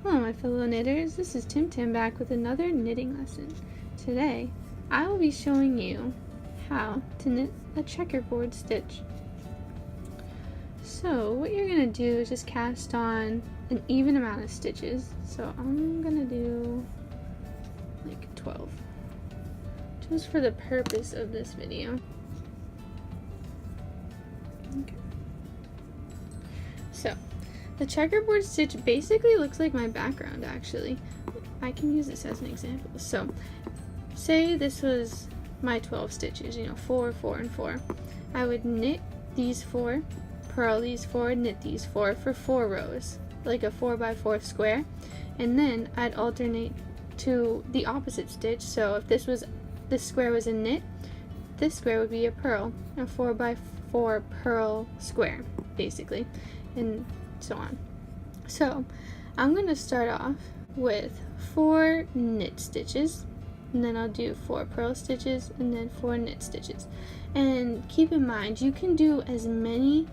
Hello my fellow knitters, this is Tim back with another knitting lesson. Today I will be showing you how to knit a checkerboard stitch. So what you're going to do is just cast on an even amount of stitches. So I'm going to do like 12, just for the purpose of this video. Okay. So the checkerboard stitch basically looks like my background actually. I can use this as an example. So say this was my 12 stitches, 4, 4, and 4. I would knit these 4, purl these 4, knit these 4 for 4 rows, like a 4x4 square, and then I'd alternate to the opposite stitch. So if this square was a knit, this square would be a purl, a 4x4 purl square, basically, and so on. So I'm going to start off with 4 knit stitches, and then I'll do 4 purl stitches and then 4 knit stitches. And keep in mind, you can do as many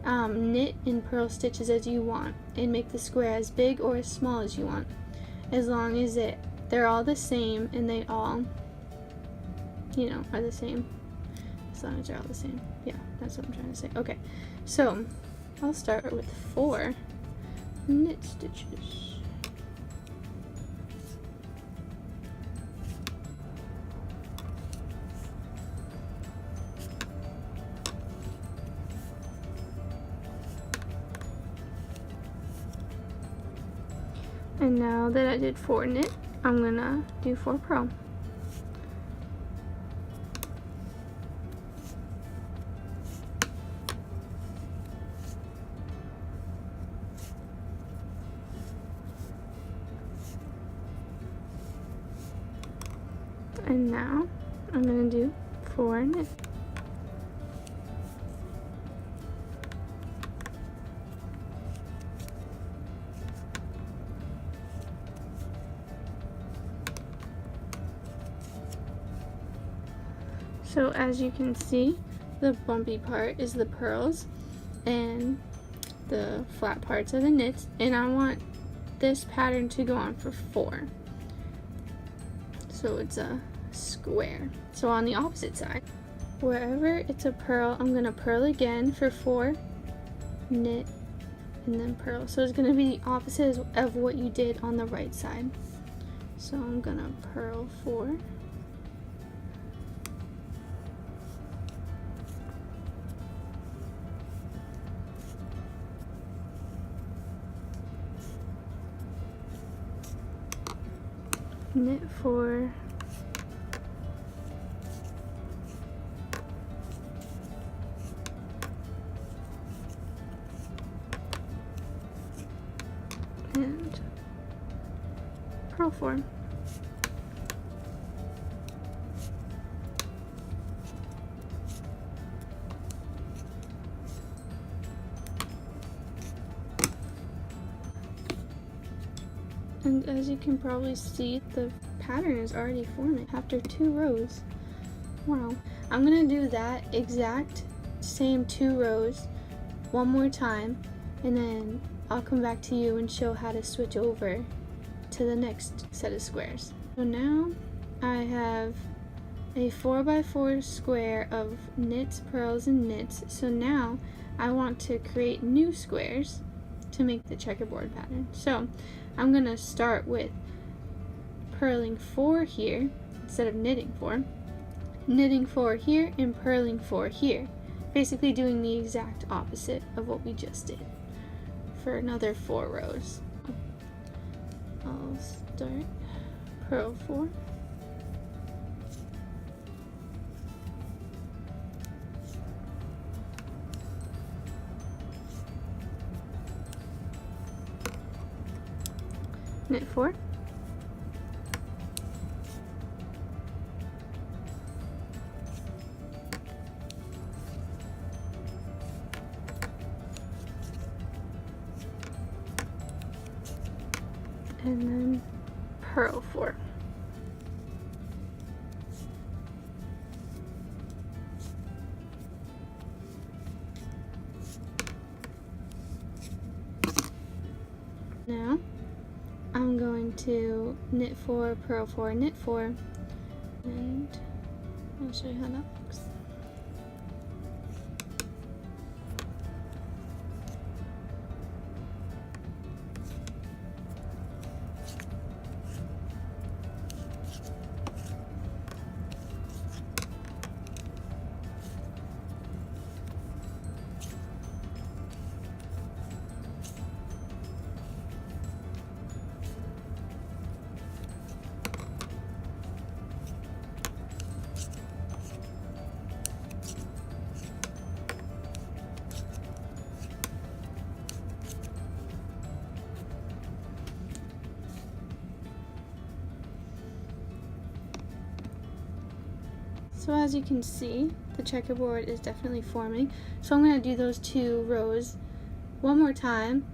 knit and purl stitches as you want and make the square as big or as small as you want, as long as they're all the same and they all are the same. As long as they're all the same. Yeah, that's what I'm trying to say. Okay, so I'll start with 4 knit stitches. And now that I did 4 knit, I'm gonna do 4 purl. And now I'm going to do 4 knit. So as you can see, the bumpy part is the purls and the flat parts are the knits, and I want this pattern to go on for 4. So it's a square. So on the opposite side, wherever it's a purl, I'm going to purl again for 4, knit, and then purl. So it's going to be the opposite of what you did on the right side. So I'm going to purl 4, knit 4, and purl 4. And as you can probably see, the pattern is already forming after 2 rows. Wow. I'm going to do that exact same 2 rows one more time, and then I'll come back to you and show how to switch over to the next set of squares. So now I have a 4x4 square of knits, purls, and knits. So now I want to create new squares to make the checkerboard pattern. So I'm going to start with purling 4 here instead of knitting 4, knitting 4 here, and purling 4 here. Basically doing the exact opposite of what we just did for another 4 rows. I'll start purl 4, knit 4, and then purl 4. Now I'm going to knit 4, purl 4, knit 4, and I'll show you how that looks. So as you can see, the checkerboard is definitely forming. So I'm going to do those 2 rows one more time,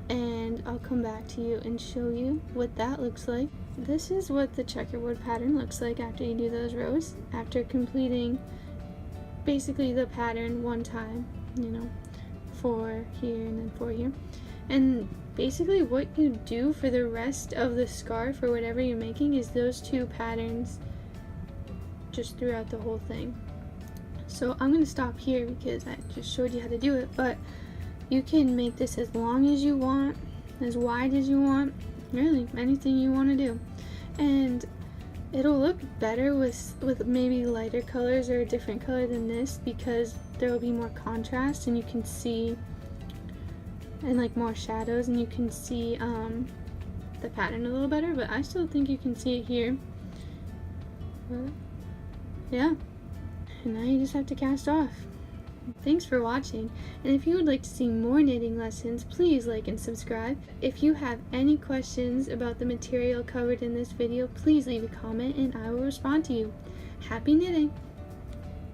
and I'll come back to you and show you what that looks like. This is what the checkerboard pattern looks like after you do those rows, after completing basically the pattern one time, you know, 4 here and then 4 here. And basically what you do for the rest of the scarf or whatever you're making is those 2 patterns just throughout the whole thing. So I'm going to stop here because I just showed you how to do it, but you can make this as long as you want, as wide as you want, really anything you want to do. And it'll look better with maybe lighter colors or a different color than this, because there will be more contrast and you can see, and like more shadows, and you can see the pattern a little better, but I still think you can see it here. But yeah, and now you just have to cast off. Thanks for watching, and if you would like to see more knitting lessons, please like and subscribe. If you have any questions about the material covered in this video, please leave a comment and I will respond to you. Happy knitting!